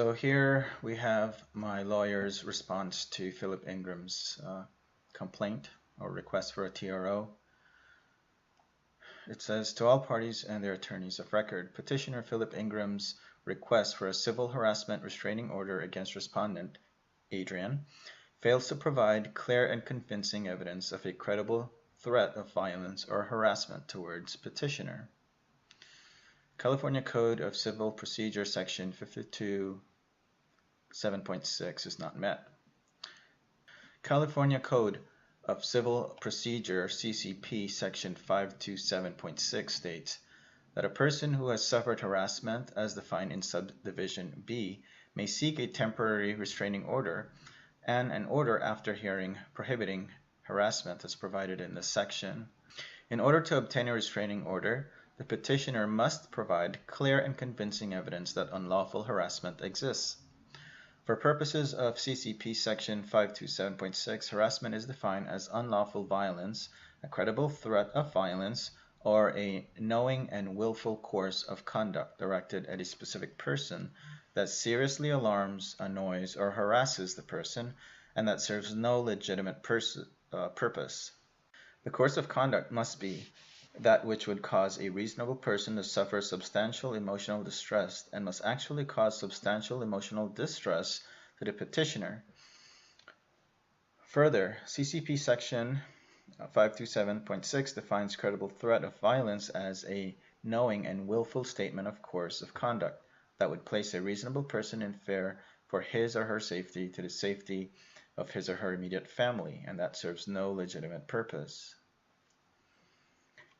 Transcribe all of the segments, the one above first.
So here we have my lawyer's response to Philip Ingram's complaint or request for a TRO. It says, to all parties and their attorneys of record, petitioner Philip Ingram's request for a civil harassment restraining order against respondent, Adrian, fails to provide clear and convincing evidence of a credible threat of violence or harassment towards petitioner. California Code of Civil Procedure Section 527.6 is not met. California Code of Civil Procedure CCP Section 527.6 states that a person who has suffered harassment as defined in subdivision B may seek a temporary restraining order and an order after hearing prohibiting harassment as provided in this section. In order to obtain a restraining order, the petitioner must provide clear and convincing evidence that unlawful harassment exists. For purposes of CCP Section 527.6, harassment is defined as unlawful violence, a credible threat of violence, or a knowing and willful course of conduct directed at a specific person that seriously alarms, annoys, or harasses the person, and that serves no legitimate purpose. The course of conduct must be that which would cause a reasonable person to suffer substantial emotional distress and must actually cause substantial emotional distress to the petitioner. Further, CCP Section 527.6 defines credible threat of violence as a knowing and willful statement of course of conduct that would place a reasonable person in fear for his or her safety to the safety of his or her immediate family, and that serves no legitimate purpose.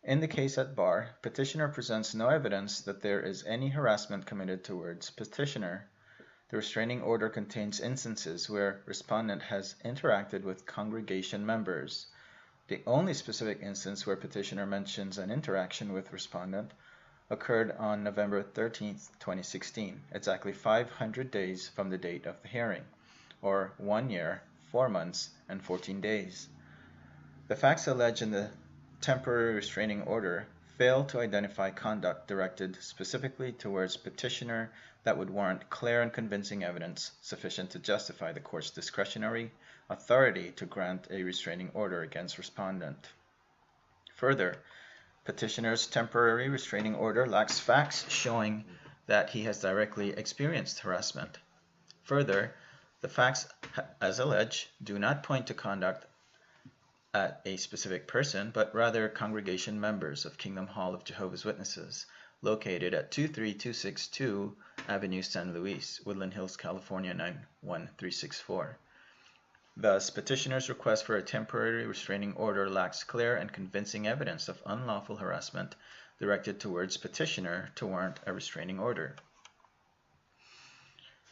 In the case at bar, petitioner presents no evidence that there is any harassment committed towards petitioner. The restraining order contains instances where respondent has interacted with congregation members. The only specific instance where petitioner mentions an interaction with respondent occurred on November 13, 2016, exactly 500 days from the date of the hearing, or 1 year, 4 months, and 14 days. The facts alleged in the temporary restraining order fail to identify conduct directed specifically towards petitioner that would warrant clear and convincing evidence sufficient to justify the court's discretionary authority to grant a restraining order against respondent. Further, petitioner's temporary restraining order lacks facts showing that he has directly experienced harassment. Further, the facts, as alleged, do not point to conduct at a specific person, but rather congregation members of Kingdom Hall of Jehovah's Witnesses, located at 23262 Avenue San Luis, Woodland Hills, California 91364. Thus, petitioner's request for a temporary restraining order lacks clear and convincing evidence of unlawful harassment directed towards petitioner to warrant a restraining order.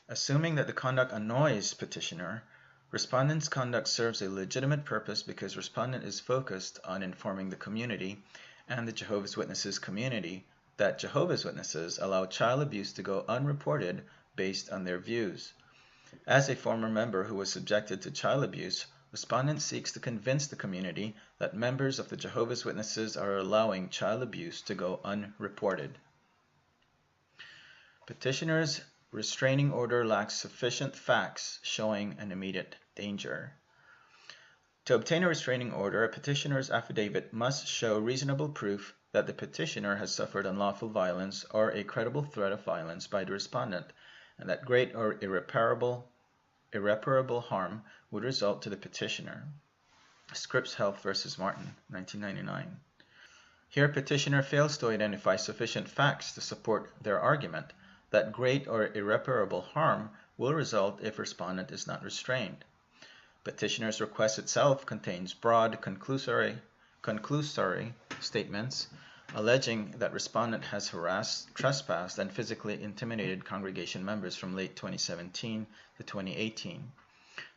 Assuming that the conduct annoys petitioner, respondent's conduct serves a legitimate purpose because respondent is focused on informing the community and the Jehovah's Witnesses community that Jehovah's Witnesses allow child abuse to go unreported based on their views. As a former member who was subjected to child abuse, respondent seeks to convince the community that members of the Jehovah's Witnesses are allowing child abuse to go unreported. Petitioner's restraining order lacks sufficient facts showing an immediate danger. To obtain a restraining order, a petitioner's affidavit must show reasonable proof that the petitioner has suffered unlawful violence or a credible threat of violence by the respondent, and that great or irreparable harm would result to the petitioner. Scripps Health v. Martin, 1999. Here, petitioner fails to identify sufficient facts to support their argument that great or irreparable harm will result if respondent is not restrained. Petitioner's request itself contains broad conclusory statements alleging that respondent has harassed, trespassed, and physically intimidated congregation members from late 2017 to 2018.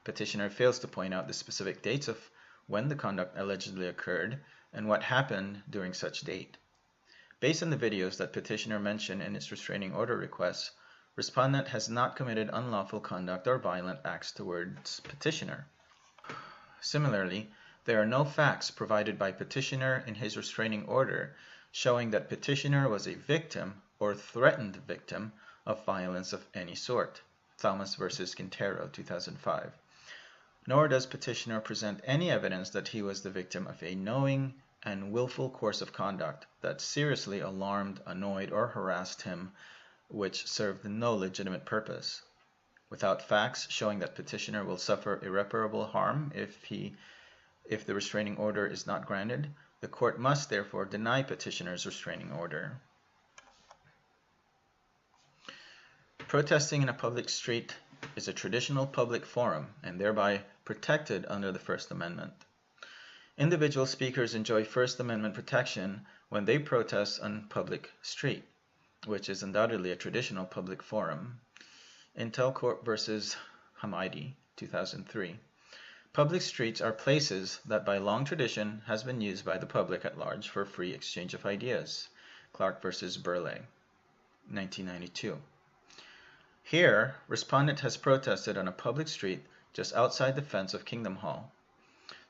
Petitioner fails to point out the specific dates of when the conduct allegedly occurred and what happened during such date. Based on the videos that petitioner mentioned in its restraining order request, respondent has not committed unlawful conduct or violent acts towards petitioner. Similarly, there are no facts provided by petitioner in his restraining order showing that petitioner was a victim or threatened victim of violence of any sort. Thomas versus Quintero, 2005. Nor does petitioner present any evidence that he was the victim of a knowing and willful course of conduct that seriously alarmed, annoyed, or harassed him, which served no legitimate purpose. Without facts showing that petitioner will suffer irreparable harm if the restraining order is not granted, the court must therefore deny petitioner's restraining order. Protesting in a public street is a traditional public forum and thereby protected under the First Amendment. Individual speakers enjoy First Amendment protection when they protest on public street, which is undoubtedly a traditional public forum. Intel Corp versus Hamidi, 2003. Public streets are places that by long tradition has been used by the public at large for free exchange of ideas. Clark versus Burleigh, 1992. Here, respondent has protested on a public street just outside the fence of Kingdom Hall.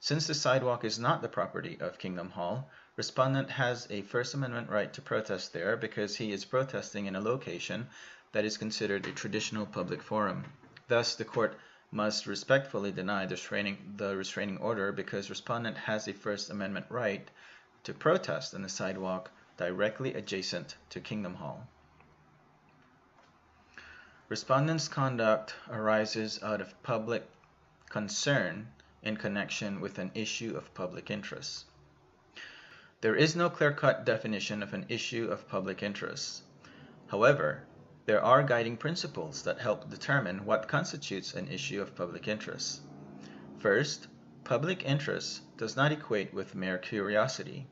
Since the sidewalk is not the property of Kingdom Hall, respondent has a First Amendment right to protest there because he is protesting in a location that is considered a traditional public forum. Thus, the court must respectfully deny the restraining order because respondent has a First Amendment right to protest on the sidewalk directly adjacent to Kingdom Hall. Respondent's conduct arises out of public concern in connection with an issue of public interest. There is no clear-cut definition of an issue of public interest. However, there are guiding principles that help determine what constitutes an issue of public interest. First, public interest does not equate with mere curiosity.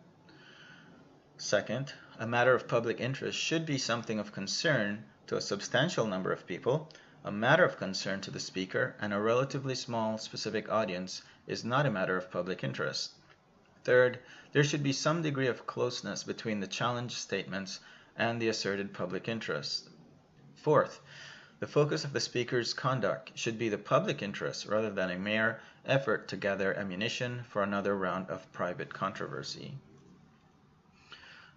Second, a matter of public interest should be something of concern to a substantial number of people. A matter of concern to the speaker and a relatively small specific audience is not a matter of public interest. Third, there should be some degree of closeness between the challenged statements and the asserted public interest. Fourth, the focus of the speaker's conduct should be the public interest rather than a mere effort to gather ammunition for another round of private controversy.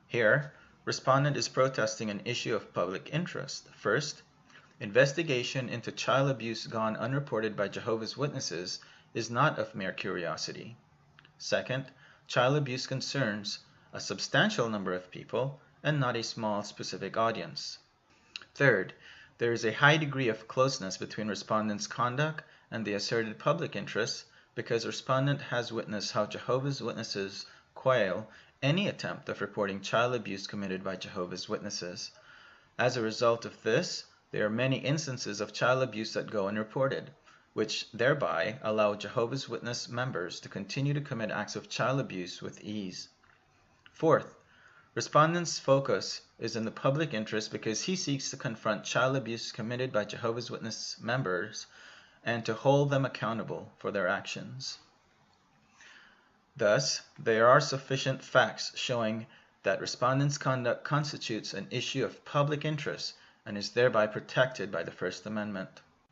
Here, respondent is protesting an issue of public interest. First, investigation into child abuse gone unreported by Jehovah's Witnesses is not of mere curiosity. Second, child abuse concerns a substantial number of people and not a small specific audience. Third, there is a high degree of closeness between respondent's conduct and the asserted public interest because respondent has witnessed how Jehovah's Witnesses quail any attempt of reporting child abuse committed by Jehovah's Witnesses. As a result of this, there are many instances of child abuse that go unreported, which thereby allow Jehovah's Witness members to continue to commit acts of child abuse with ease. Fourth, respondent's focus is in the public interest because he seeks to confront child abuse committed by Jehovah's Witness members and to hold them accountable for their actions. Thus, there are sufficient facts showing that respondent's conduct constitutes an issue of public interest and is thereby protected by the First Amendment.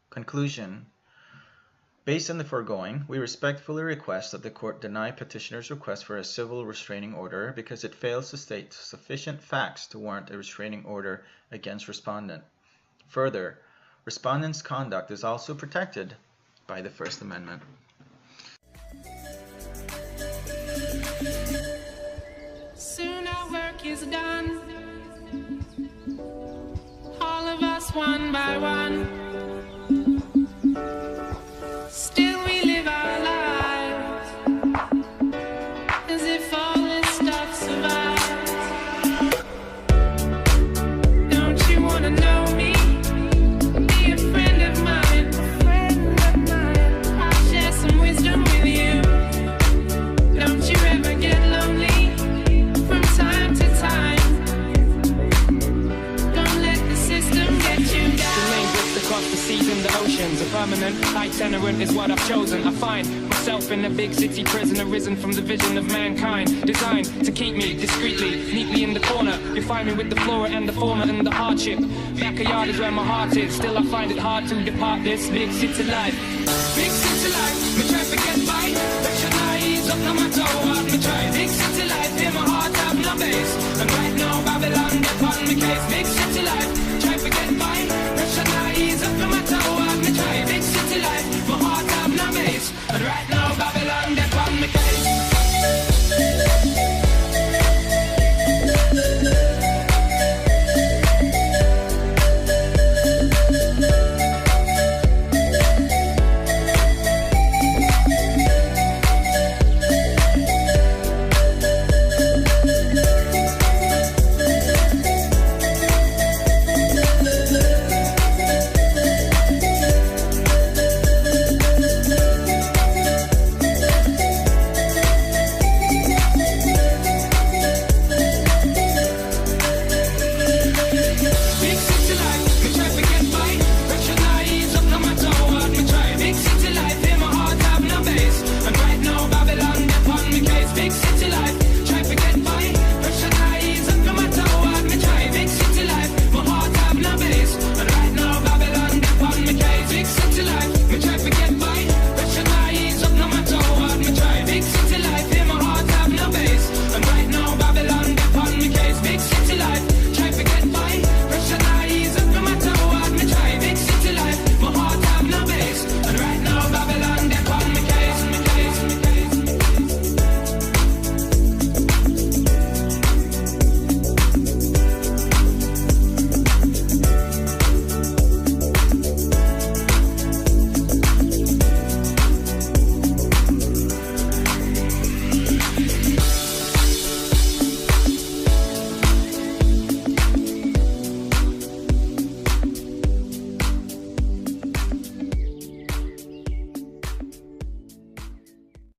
Conclusion. Based on the foregoing, we respectfully request that the court deny petitioner's request for a civil restraining order because it fails to state sufficient facts to warrant a restraining order against respondent. Further, respondent's conduct is also protected by the First Amendment. Soon our work is done. All of us one by one. Still we live our lives as if all this stuff survives. Don't you wanna know me? Be a friend of mine. I'll share some wisdom with you. Don't you ever get lonely from time to time. Don't let the system get you down. Across the seas and the oceans, a permanent itinerant is what I've chosen. I find myself in a big city prison, arisen from the vision of mankind, designed to keep me discreetly, neatly in the corner. You find me with the flora and the fauna and the hardship. Backyard is where my heart is. Still I find it hard to depart this big city life. Big city life, we try to get by. Pressure eyes up no matter what.